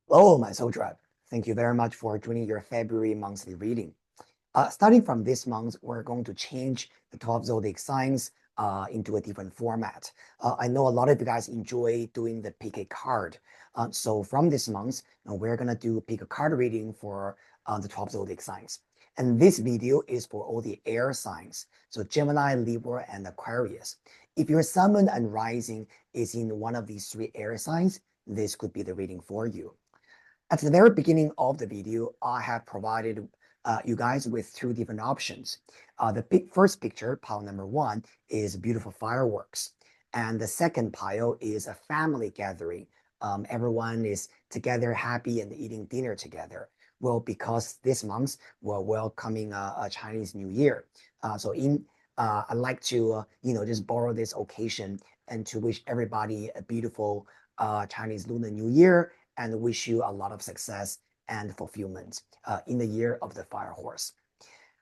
Hello, my soul tribe. Thank you very much for joining your February monthly reading. Starting from this month, we're going to change the 12 zodiac signs into a different format. I know a lot of you guys enjoy doing the pick a card. So from this month, we're going to do pick a card reading for the 12 zodiac signs. And this video is for all the air signs. So Gemini, Libra, and Aquarius. If your sun, moon, and rising is in one of these three air signs, this could be the reading for you. At the very beginning of the video, I have provided you guys with two different options. The first picture, pile number one, is beautiful fireworks. And the second pile is a family gathering. Everyone is together, happy, and eating dinner together. Well, because this month we're welcoming a Chinese New Year. I'd like to, just borrow this occasion and to wish everybody a beautiful Chinese Lunar New Year, and wish you a lot of success and fulfillment in the year of the fire horse.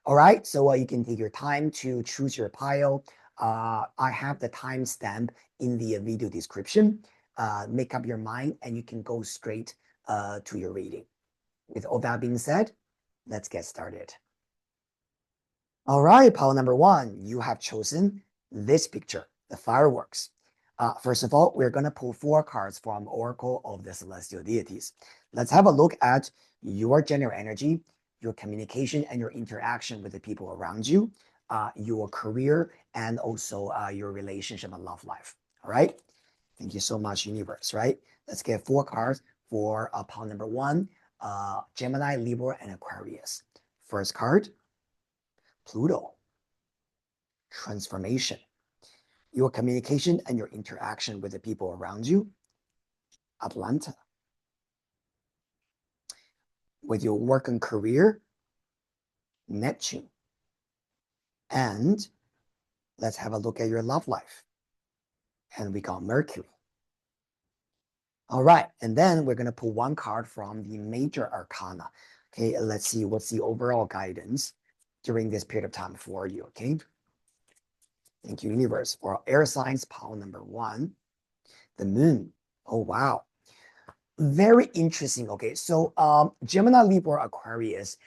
All right, so you can take your time to choose your pile. I have the timestamp in the video description. Make up your mind and you can go straight to your reading. With all that being said, let's get started. All right, pile number one, you have chosen this picture, the fireworks. First of all, we're going to pull 4 cards from Oracle of the Celestial Deities. Let's have a look at your general energy, your communication, and your interaction with the people around you, your career, and also your relationship and love life. All right? Thank you so much, universe, right? Let's get 4 cards for pile number one, Gemini, Libra, and Aquarius. First card, Pluto, transformation. Your communication and your interaction with the people around you, Atlanta. With your work and career, Neptune. And let's have a look at your love life. And we got Mercury. All right, and then we're going to pull 1 card from the major arcana. Okay, let's see what's the overall guidance during this period of time for you, okay? Thank you, universe. For our air signs, pile number 1, the moon. Oh, wow. Very interesting. Okay, so Gemini, Libra, Aquarius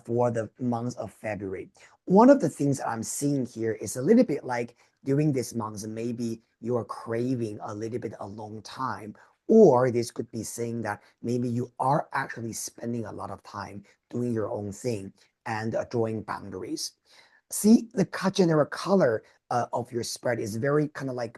for the month of February. One of the things that I'm seeing here is a little bit like during this month, maybe you're craving a little bit alone time, or this could be saying that maybe you are actually spending a lot of time doing your own thing and drawing boundaries. See, the general color of your spread is very kind of like,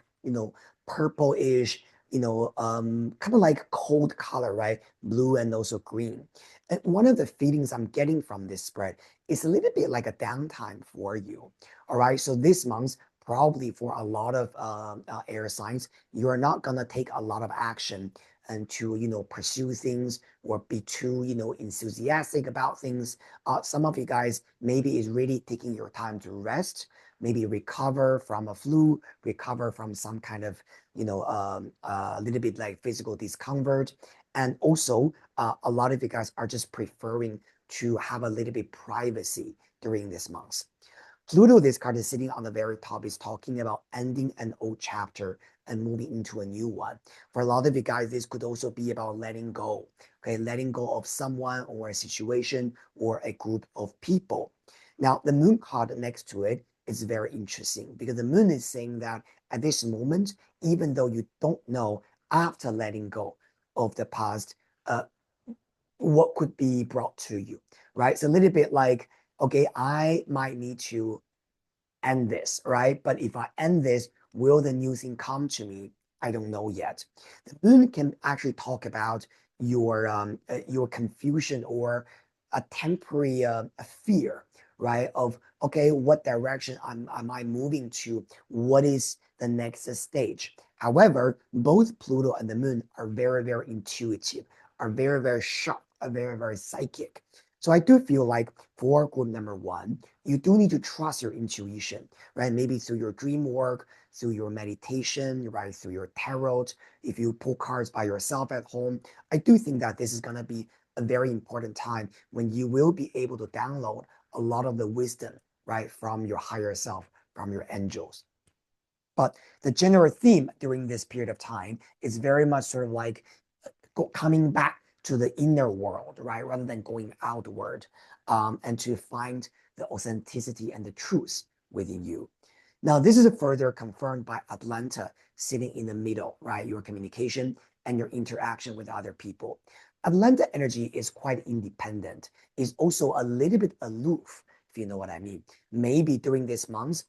purple-ish, kind of like cold color, right? Blue and also green. And one of the feelings I'm getting from this spread is a little bit like a downtime for you. All right. So this month, probably for a lot of air signs, you're not going to take a lot of action and to, pursue things or be too, enthusiastic about things. Some of you guys maybe is really taking your time to rest, maybe recover from a flu, recover from some kind of, a little bit like physical discomfort. And also, a lot of you guys are just preferring to have a little bit privacy during this month. Pluto, this card is sitting on the very top, is talking about ending an old chapter and moving into a new one. For a lot of you guys, this could also be about letting go, okay? Letting go of someone or a situation or a group of people. Now, the moon card next to it is very interesting because the moon is saying that at this moment, even though you don't know after letting go of the past, what could be brought to you, right? It's a little bit like, okay, I might need to end this, right? But if I end this, will the new thing come to me? I don't know yet. The moon can actually talk about your confusion or a temporary fear, right? Of, okay, what direction am I moving to? What is the next stage? However, both Pluto and the moon are very, very intuitive, are very, very sharp, are very, very psychic. So I do feel like for group number 1, you do need to trust your intuition, right? Maybe through your dream work, through your meditation, right? Through your tarot. If you pull cards by yourself at home, I do think that this is going to be a very important time when you will be able to download a lot of the wisdom, right? From your higher self, from your angels. But the general theme during this period of time is very much sort of like coming back to the inner world, right? Rather than going outward, and to find the authenticity and the truth within you. Now, this is further confirmed by Atlanta sitting in the middle, right? Your communication and your interaction with other people. Atlanta energy is quite independent, is also a little bit aloof, if you know what I mean. Maybe during this month,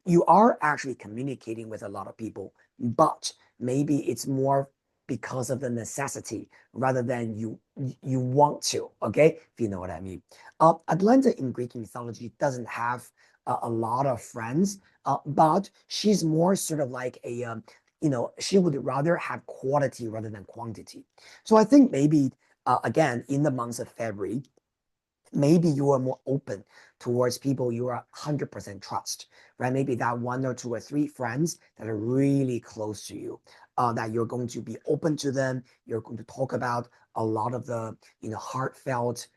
you are actually communicating with a lot of people, but maybe it's more because of the necessity rather than you want to, okay? If you know what I mean. Atlanta in Greek mythology doesn't have a lot of friends, but she's more sort of like a, she would rather have quality rather than quantity. So I think maybe, again, in the month of February, maybe you are more open towards people you are 100% trust, right? Maybe that one or two or three friends that are really close to you, that you're going to be open to them. You're going to talk about a lot of the, heartfelt,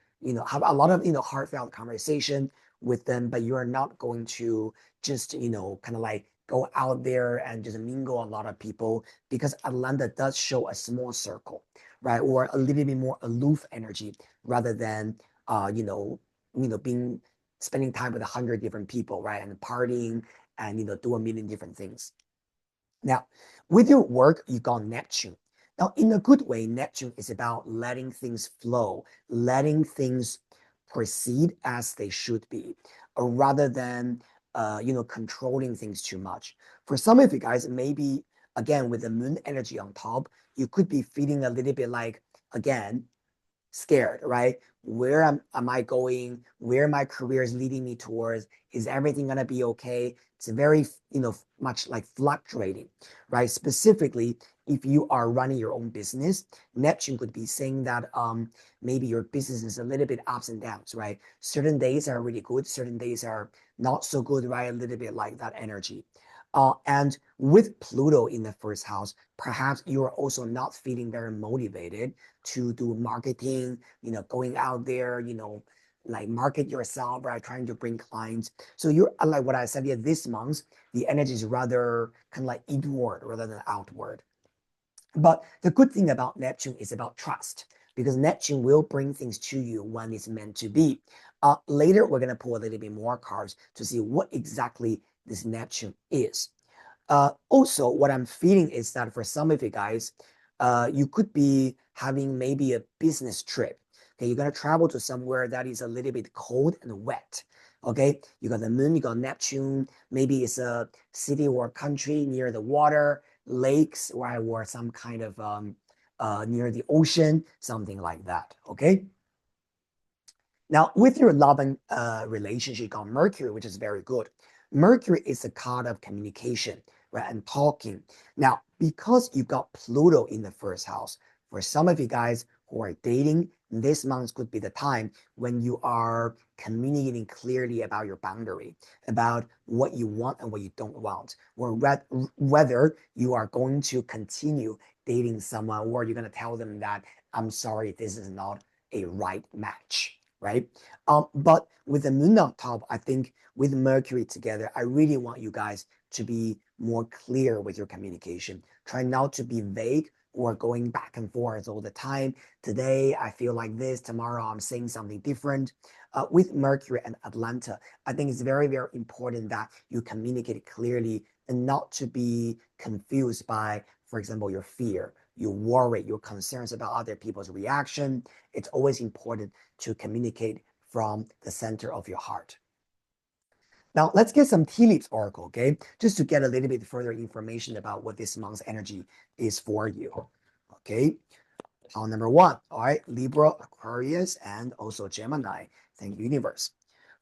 have a lot of, heartfelt conversation with them, but you are not going to just, kind of like go out there and just mingle a lot of people, because Atlanta does show a small circle, right? Or a little bit more aloof energy rather than being spending time with 100 different people, right? And partying and, do a million different things. Now, with your work, you got Neptune. Now, in a good way, Neptune is about letting things flow, letting things proceed as they should be, rather than, controlling things too much. For some of you guys, maybe, again, with the moon energy on top, you could be feeling a little bit like, again, scared, right? Where am I going? Where my career is leading me towards? Is everything gonna be okay? It's very, much like fluctuating, right? Specifically, if you are running your own business, Neptune could be saying that maybe your business is a little bit ups and downs, right? Certain days are really good, certain days are not so good, right? A little bit like that energy. And with Pluto in the first house, perhaps you are also not feeling very motivated to do marketing, going out there, like market yourself, right? Trying to bring clients. So you're like what I said here, this month, the energy is rather kind of like inward rather than outward. But the good thing about Neptune is about trust, because Neptune will bring things to you when it's meant to be. Later, we're going to pull a little bit more cards to see what exactly this Neptune is. Also, what I'm feeling is that for some of you guys, you could be having maybe a business trip. Okay, you're gonna travel to somewhere that is a little bit cold and wet. Okay, you got the moon, you got Neptune. Maybe it's a city or country near the water, lakes, right, or some kind of near the ocean, something like that. Okay. Now, with your love and relationship, you got Mercury, which is very good. Mercury is a card of communication, right, and talking. Now, because you got Pluto in the first house, for some of you guys who are dating, this month could be the time when you are communicating clearly about your boundary, about what you want and what you don't want, or whether you are going to continue dating someone, or you're going to tell them that, I'm sorry, this is not a right match, right? But with the moon on top, I think with Mercury together, I really want you guys to be more clear with your communication. Try not to be vague or going back and forth all the time. Today, I feel like this. Tomorrow, I'm saying something different. With Mercury and Atlanta, I think it's very, very important that you communicate clearly and not to be confused by, for example, your fear, your worry, your concerns about other people's reaction. It's always important to communicate from the center of your heart. Now, let's get some tea leaves oracle, okay? Just to get a little bit further information about what this month's energy is for you, okay? Pile number one, all right, Libra, Aquarius, and also Gemini. Thank you, universe.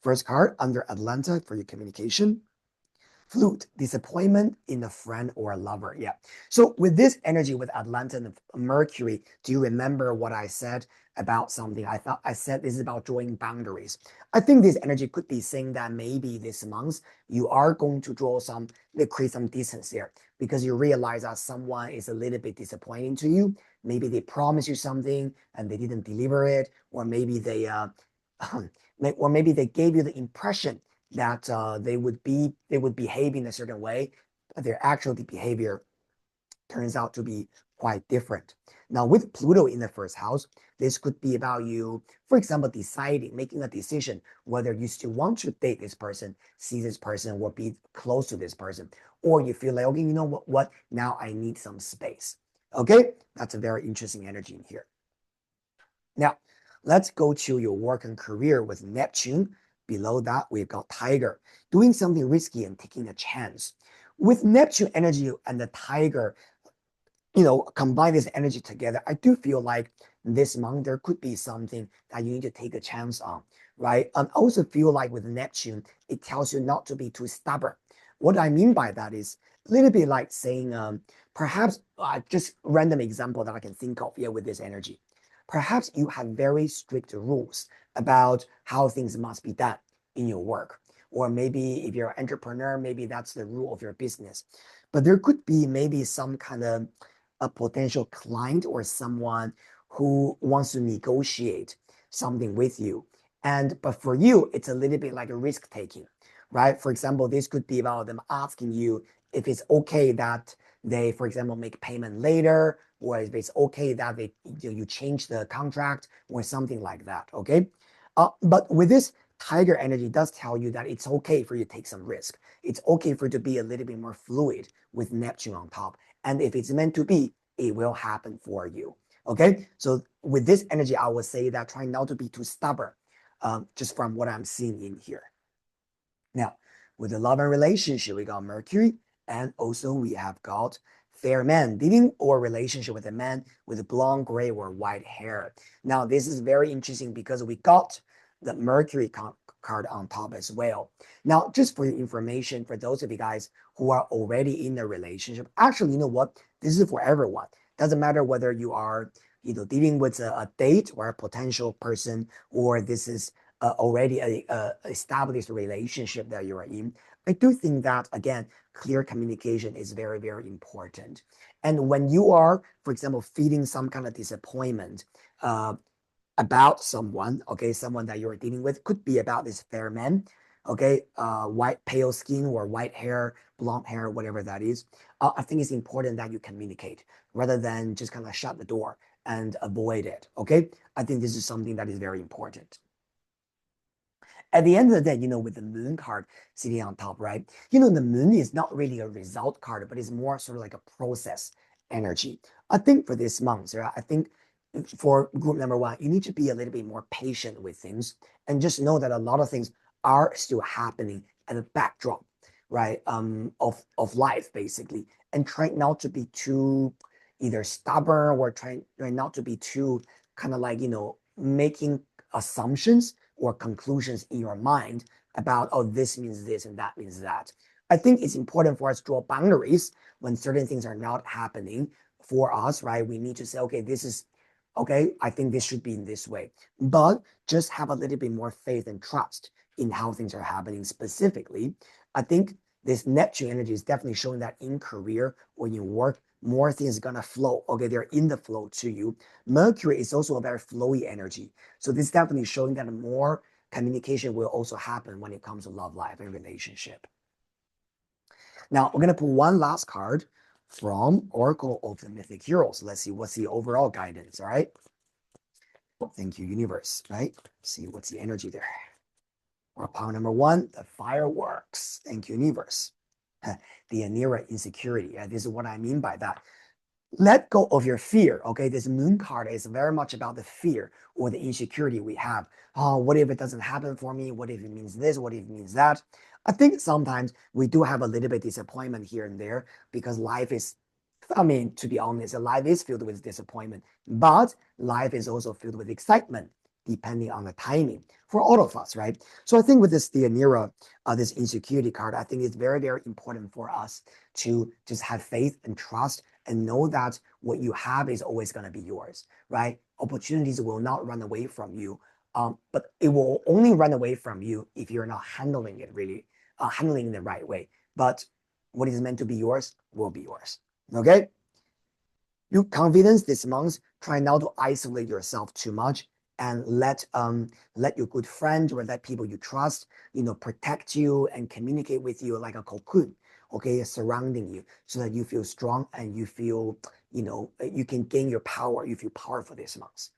First card under Atlanta for your communication. Flute, disappointment in a friend or a lover. Yeah. So with this energy with Atlanta and Mercury, do you remember what I said about something? I thought I said this is about drawing boundaries. I think this energy could be saying that maybe this month you are going to create some distance there, because you realize that someone is a little bit disappointing to you. Maybe they promised you something and they didn't deliver it, or maybe they or maybe they gave you the impression that they would behave in a certain way, but their actual behavior turns out to be quite different. Now, with Pluto in the first house, this could be about you, for example, making a decision whether you still want to date this person, see this person, or be close to this person, or you feel like, okay, you know what? Now I need some space. Okay, that's a very interesting energy in here. Now, let's go to your work and career with Neptune. Below that, we've got Tiger, doing something risky and taking a chance. With Neptune energy and the Tiger, combine this energy together, I do feel like this month there could be something that you need to take a chance on, right? I also feel like with Neptune, it tells you not to be too stubborn. What I mean by that is a little bit like saying, perhaps just random example that I can think of here with this energy. Perhaps you have very strict rules about how things must be done in your work. Or maybe if you're an entrepreneur, maybe that's the rule of your business. But there could be maybe some kind of a potential client or someone who wants to negotiate something with you. But for you, it's a little bit like a risk taking, right? For example, this could be about them asking you if it's okay that they, for example, make payment later, or if it's okay that you change the contract or something like that. Okay. But with this Tiger energy does tell you that it's okay for you to take some risk. It's okay for you to be a little bit more fluid with Neptune on top. And if it's meant to be, it will happen for you. Okay. So with this energy, I would say that try not to be too stubborn, just from what I'm seeing in here. Now, with the love and relationship, we got Mercury, and also we have got fair man, dealing or relationship with a man with blonde, gray, or white hair. Now, this is very interesting because we got the Mercury card on top as well. Now, just for your information, for those of you guys who are already in a relationship, actually, you know what? This is for everyone. Doesn't matter whether you are, dealing with a date or a potential person, or this is already a established relationship that you are in. I do think that, again, clear communication is very, very important. And when you are, for example, feeling some kind of disappointment about someone, okay, someone that you're dealing with, could be about this fair man, okay, white, pale skin or white hair, blonde hair, whatever that is. I think it's important that you communicate rather than just kind of shut the door and avoid it, okay? I think this is something that is very important. At the end of the day, with the moon card sitting on top, right? The moon is not really a result card, but it's more sort of like a process energy. I think for this month, right, I think for group number one, you need to be a little bit more patient with things and just know that a lot of things are still happening at the backdrop, right? Of life, basically. And try not to be too either stubborn or try not to be too kind of like, making assumptions or conclusions in your mind about, oh, this means this and that means that. I think it's important for us to draw boundaries when certain things are not happening for us, right? We need to say, okay, this is okay. I think this should be in this way, but just have a little bit more faith and trust in how things are happening specifically. I think this Neptune energy is definitely showing that in career or in work, more things are gonna flow. Okay, they're in the flow to you. Mercury is also a very flowy energy. So this is definitely showing that more communication will also happen when it comes to love life and relationship. Now we're gonna put one last card from Oracle of the Mythic Heroes. Let's see what's the overall guidance. All right. Thank you, universe. Right. Let's see what's the energy there. Or power number one, the fireworks. Thank you, universe. The Anira insecurity. This is what I mean by that. Let go of your fear. Okay, this moon card is very much about the fear or the insecurity we have. Oh, what if it doesn't happen for me? What if it means this? What if it means that? I think sometimes we do have a little bit disappointment here and there because life is, I mean, to be honest, life is filled with disappointment, but life is also filled with excitement, depending on the timing for all of us, right? So I think with this Theanira, this insecurity card, I think it's very, very important for us to just have faith and trust and know that what you have is always going to be yours, right? Opportunities will not run away from you, but it will only run away from you if you're not handling it really, handling in the right way. But what is meant to be yours will be yours, okay? Your confidence this month, try not to isolate yourself too much and let your good friend or let people you trust, protect you and communicate with you like a cocoon okay, surrounding you so that you feel strong and you feel, you can gain your power. You feel powerful this month.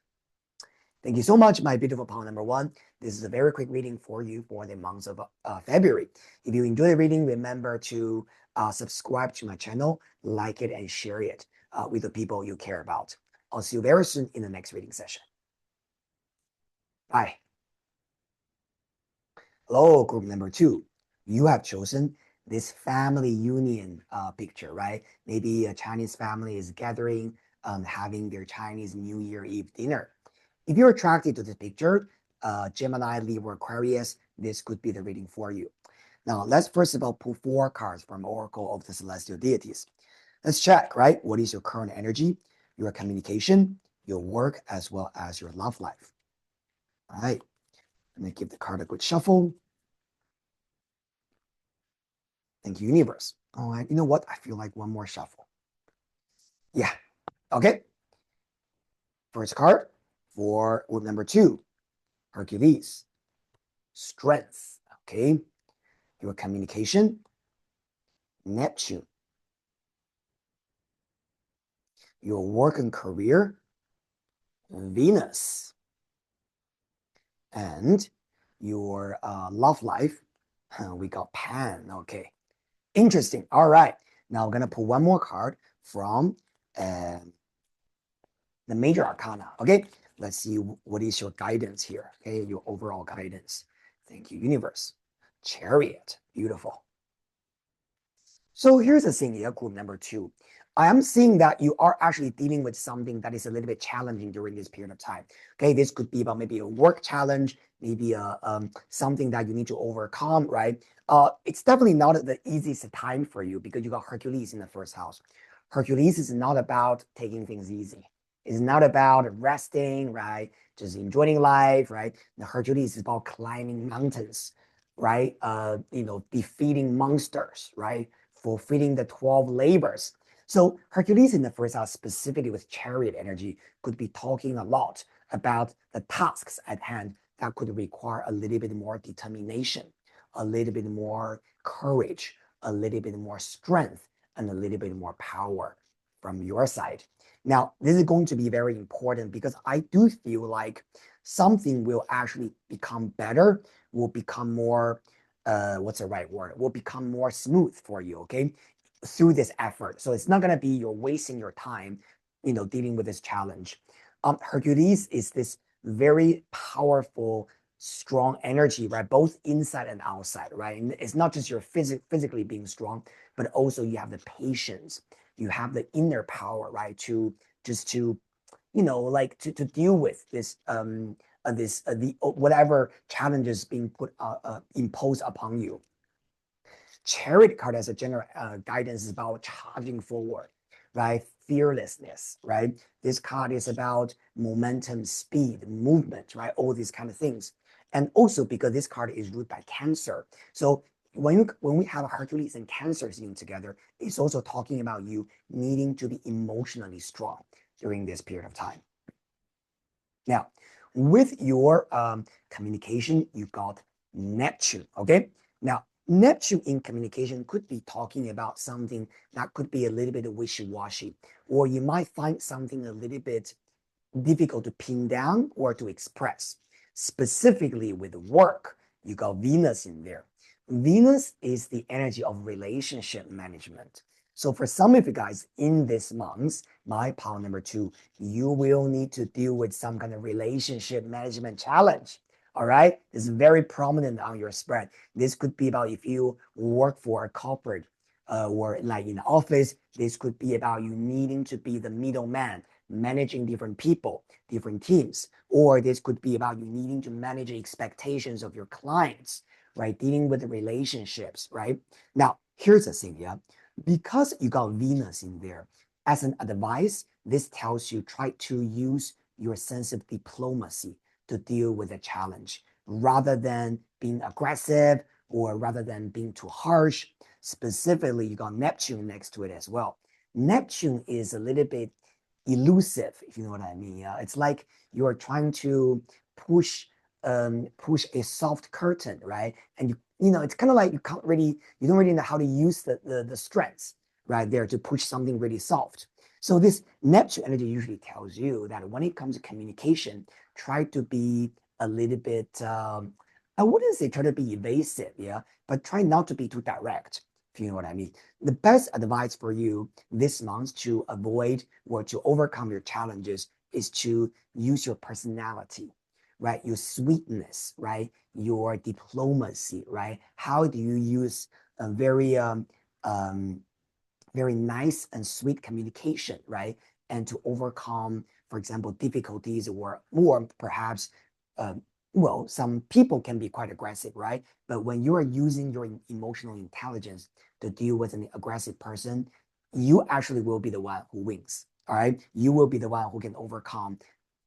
Thank you so much, my beautiful pal number one. This is a very quick reading for you for the month of February. If you enjoy the reading, remember to subscribe to my channel, like it, and share it with the people you care about. I'll see you very soon in the next reading session. Bye. Hello, group number two. You have chosen this family union picture, right? Maybe a Chinese family is gathering, having their Chinese New Year Eve dinner. If you're attracted to this picture, Gemini, Libra, Aquarius, this could be the reading for you. Now, let's first of all pull 4 cards from Oracle of the Celestial Deities. Let's check, right? What is your current energy, your communication, your work, as well as your love life? All right. I'm going to give the card a good shuffle. Thank you, universe. All right. You know what? I feel like one more shuffle. Yeah. Okay. First card for group number 2, Hercules. Strength. Okay. Your communication, Neptune. Your work and career, Venus. And your love life, we got Pan. Okay. Interesting. All right. Now I'm going to pull one more card from the major arcana. Okay. Let's see what is your guidance here. Okay. Your overall guidance. Thank you, universe. Chariot. Beautiful. So here's the thing here, group number 2. I am seeing that you are actually dealing with something that is a little bit challenging during this period of time. Okay, this could be about maybe a work challenge, maybe something that you need to overcome, right? It's definitely not the easiest time for you because you got Hercules in the first house. Hercules is not about taking things easy. It's not about resting, right? Just enjoying life, right? The Hercules is about climbing mountains, right? Defeating monsters, right? Fulfilling the 12 labors. So Hercules in the first house, specifically with chariot energy, could be talking a lot about the tasks at hand that could require a little bit more determination, a little bit more courage, a little bit more strength, and a little bit more power from your side. Now, this is going to be very important because I do feel like something will actually become better, will become more, what's the right word? Will become more smooth for you, okay? Through this effort. So it's not going to be you're wasting your time, dealing with this challenge. Hercules is this very powerful, strong energy, right? Both inside and outside, right? And it's not just you're physically being strong, but also you have the patience, you have the inner power, right? To deal with this whatever challenges being imposed upon you. Chariot card as a general guidance is about charging forward, right? Fearlessness, right? This card is about momentum, speed, movement, right? All these kind of things. And also because this card is ruled by Cancer. So when we have Hercules and Cancer sitting together, it's also talking about you needing to be emotionally strong during this period of time. Now, with your communication, you got Neptune, okay? Now, Neptune in communication could be talking about something that could be a little bit wishy-washy, or you might find something a little bit difficult to pin down or to express. Specifically with work, you got Venus in there. Venus is the energy of relationship management. So for some of you guys in this month, my power number 2, you will need to deal with some kind of relationship management challenge. All right. It's very prominent on your spread. This could be about if you work for a corporate or like in the office, this could be about you needing to be the middleman, managing different people, different teams, or this could be about you needing to manage expectations of your clients, right? Dealing with the relationships, right? Now, here's the thing, yeah. Because you got Venus in there, as an advice, this tells you try to use your sense of diplomacy to deal with a challenge rather than being aggressive or rather than being too harsh. Specifically, you got Neptune next to it as well. Neptune is a little bit elusive, if you know what I mean. It's like you're trying to push a soft curtain, right? And it's kind of like you don't really know how to use the strengths right there to push something really soft. So this Neptune energy usually tells you that when it comes to communication, try to be a little bit, I wouldn't say try to be evasive, yeah, but try not to be too direct, if you know what I mean. The best advice for you this month to avoid or to overcome your challenges is to use your personality, right? Your sweetness, right? Your diplomacy, right? How do you use a um, very nice and sweet communication, right? And to overcome, for example, difficulties or perhaps, uh, well, some people can be quite aggressive, right? But when you are using your emotional intelligence to deal with an aggressive person, you actually will be the one who wins. All right. You will be the one who can overcome,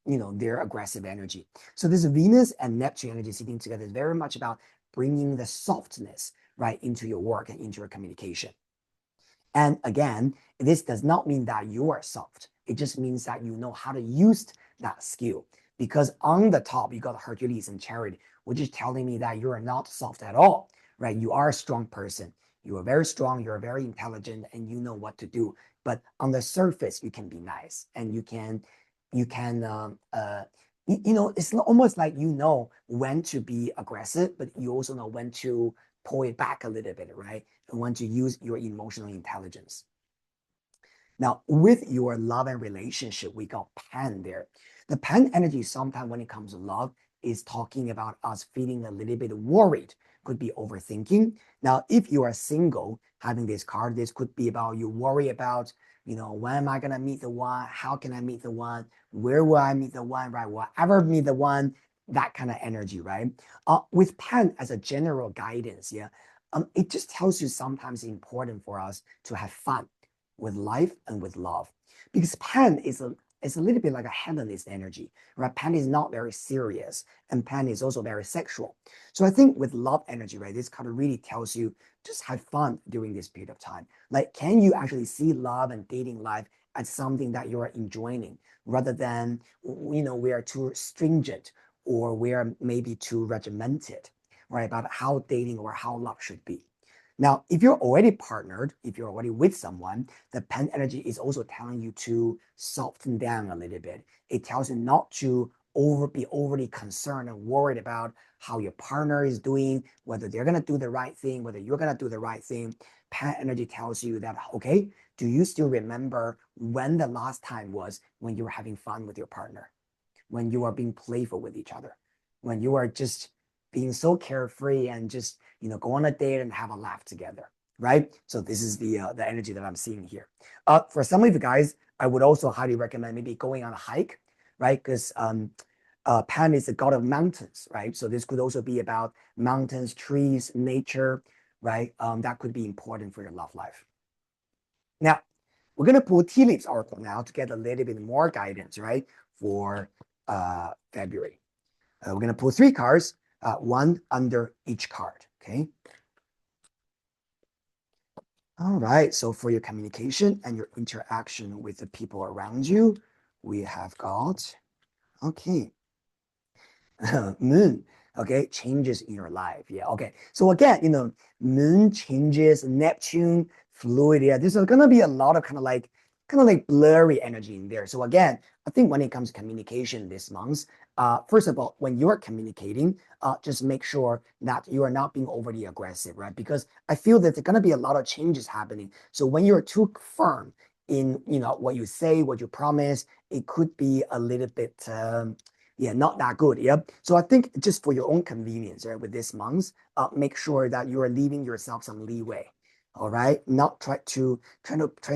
their aggressive energy. So this Venus and Neptune energy sitting together is very much about bringing the softness, right, into your work and into your communication. And again, this does not mean that you are soft. It just means that you know how to use that skill. Because on the top, you got Hercules and Chariot, which is telling me that you are not soft at all, right? You are a strong person. You are very strong. You're very intelligent, and you know what to do. But on the surface, you can be nice, and it's almost like you know when to be aggressive, but you also know when to pull it back a little bit, right? And when to use your emotional intelligence. Now, with your love and relationship, we got Pan there. The Pan energy, sometimes when it comes to love, is talking about us feeling a little bit worried, could be overthinking. Now, if you are single, having this card, this could be about you worry about, when am I going to meet the one? How can I meet the one? Where will I meet the one, right? Will I ever meet the one? That kind of energy, right? With Pan as a general guidance, yeah, it just tells you sometimes it's important for us to have fun with life and with love. Because Pan is a little bit like a hedonist energy, right? Pan is not very serious, and Pan is also very sexual. So I think with love energy, right, this card really tells you just have fun during this period of time. Like, can you actually see love and dating life as something that you're enjoying rather than, we are too stringent or we are maybe too regimented, right, about how dating or how love should be. Now, if you're already partnered, if you're already with someone, the Pan energy is also telling you to soften down a little bit. It tells you not to be overly concerned and worried about how your partner is doing, whether they're going to do the right thing, whether you're going to do the right thing. Pan energy tells you that, okay, do you still remember when the last time was when you were having fun with your partner, when you are being playful with each other, when you are just being so carefree and just go on a date and have a laugh together, right? So this is the energy that I'm seeing here. For some of you guys, I would also highly recommend maybe going on a hike, right? Because Pan is the god of mountains, right? So this could also be about mountains, trees, nature, right? That could be important for your love life. Now, we're going to pull tea leaves oracle now to get a little bit more guidance, right, for February. We're going to pull 3 cards, one under each card, okay? All right, so for your communication and your interaction with the people around you, we have got, okay, moon, okay, changes in your life. Yeah, okay. So again, moon changes, Neptune, fluid. Yeah, there's going to be a lot of kind of like blurry energy in there. So again, I think when it comes to communication this month, first of all, when you're communicating, just make sure that you are not being overly aggressive, right? Because I feel that there's going to be a lot of changes happening. So when you're too firm in, what you say, what you promise, it could be a little bit, not that good. Yep. So I think just for your own convenience, right, with this month, make sure that you are leaving yourself some leeway. All right. Not try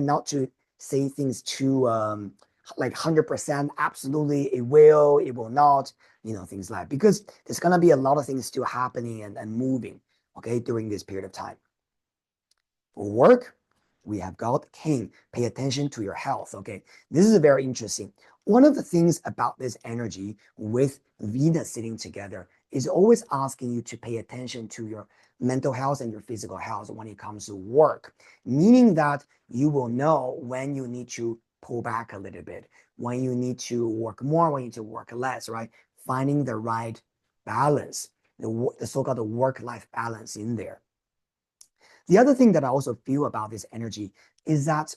not to say things too like 100% absolutely it will not, things like, because there's gonna be a lot of things still happening and moving, okay, during this period of time. For work, we have got King. Pay attention to your health. Okay, this is very interesting. One of the things about this energy with Venus sitting together is always asking you to pay attention to your mental health and your physical health when it comes to work, meaning that you will know when you need to pull back a little bit, when you need to work more, when you need to work less, right? Finding the right balance. the so-called work-life balance in there. The other thing that I also feel about this energy is that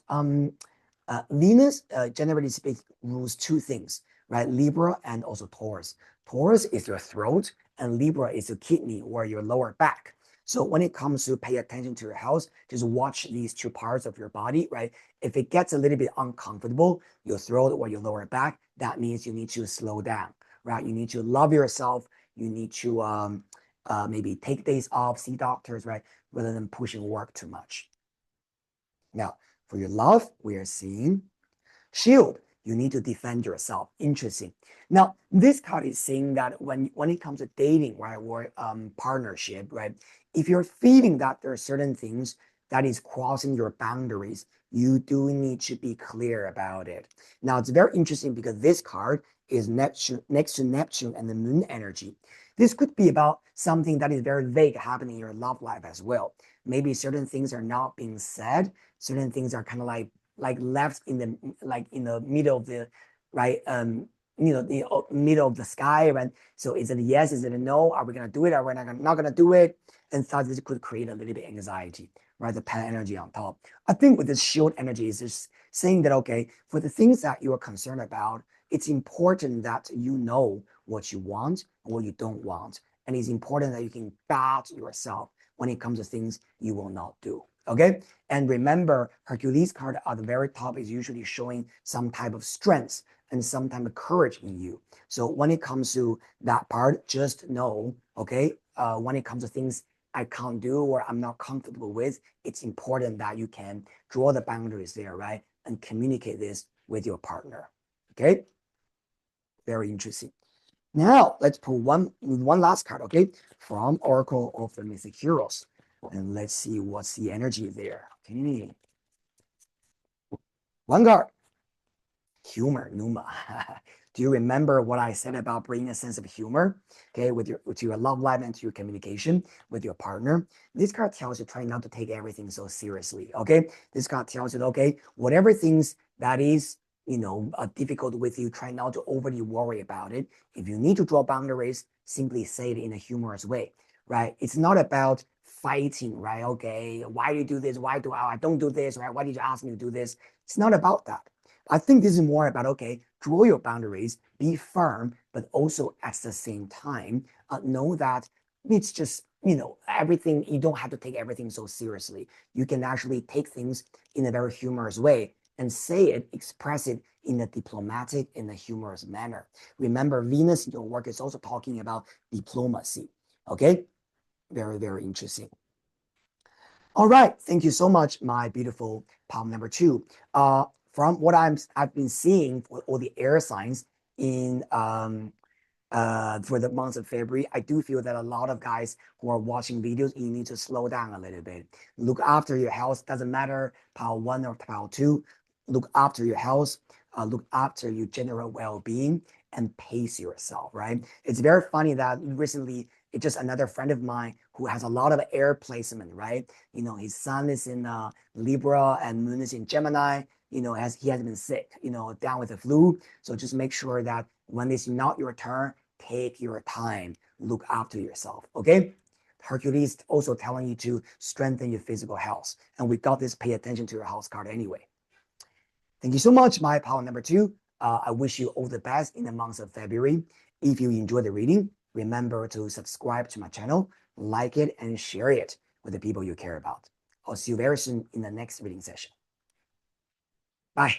Venus, generally speaking, rules two things, right? Libra and also Taurus. Taurus is your throat, and Libra is your kidney or your lower back. So when it comes to pay attention to your health, just watch these two parts of your body, right? If it gets a little bit uncomfortable, your throat or your lower back, that means you need to slow down, right? You need to love yourself. You need to maybe take days off, see doctors, right? Rather than pushing work too much. Now, for your love, we are seeing shield. You need to defend yourself. Interesting. Now, this card is saying that when it comes to dating, right, or partnership, right, if you're feeling that there are certain things that is crossing your boundaries, you do need to be clear about it. Now, it's very interesting because this card is next to Neptune and the moon energy. This could be about something that is very vague happening in your love life as well. Maybe certain things are not being said. Certain things are kind of like left in the middle of the right the middle of the sky, right? So is it a yes, is it a no? Are we gonna do it? Are we not gonna do it? And thus this could create a little bit anxiety, right? The pen energy on top. I think with this shield energy is just saying that okay, for the things that you are concerned about, it's important that you know what you want and what you don't want. And it's important that you can guard yourself when it comes to things you will not do. Okay. And remember, Hercules card at the very top is usually showing some type of strength and some type of courage in you. So when it comes to that part, just know, okay, when it comes to things I can't do or I'm not comfortable with, it's important that you can draw the boundaries there, right? And communicate this with your partner. Okay. Very interesting. Now let's pull one last card, okay, from Oracle of the Mythic Heroes, and let's see what's the energy there. Okay, one card, humor, Numa. Do you remember what I said about bringing a sense of humor, okay, with your love life and to your communication with your partner? This card tells you try not to take everything so seriously, okay? This card tells you, okay, whatever things that is difficult with you, try not to overly worry about it. If you need to draw boundaries, simply say it in a humorous way, right? It's not about fighting, right? Okay, why do you do this? Why do I don't do this, right? Why did you ask me to do this? It's not about that. I think this is more about, okay, draw your boundaries, be firm, but also at the same time, know that it's just, everything, you don't have to take everything so seriously. You can actually take things in a very humorous way and say it, express it in a diplomatic, in a humorous manner. Remember, Venus in your work is also talking about diplomacy. Okay? Very, very interesting. All right. Thank you so much, my beautiful palm number two. From what I've been seeing for all the air signs in for the month of February, I do feel that a lot of guys who are watching videos, you need to slow down a little bit. Look after your health. Doesn't matter power one or power two. Look after your health. Look after your general well-being and pace yourself, right? It's very funny that recently it's just another friend of mine who has a lot of air placement, right? His sun is in Libra and moon is in Gemini. He has been sick, down with the flu. So just make sure that when it's not your turn, take your time, look after yourself. Okay. Hercules also telling you to strengthen your physical health. And we got this pay attention to your health card anyway. Thank you so much, my power number two. I wish you all the best in the month of February. If you enjoy the reading, remember to subscribe to my channel, like it, and share it with the people you care about. I'll see you very soon in the next reading session. Bye.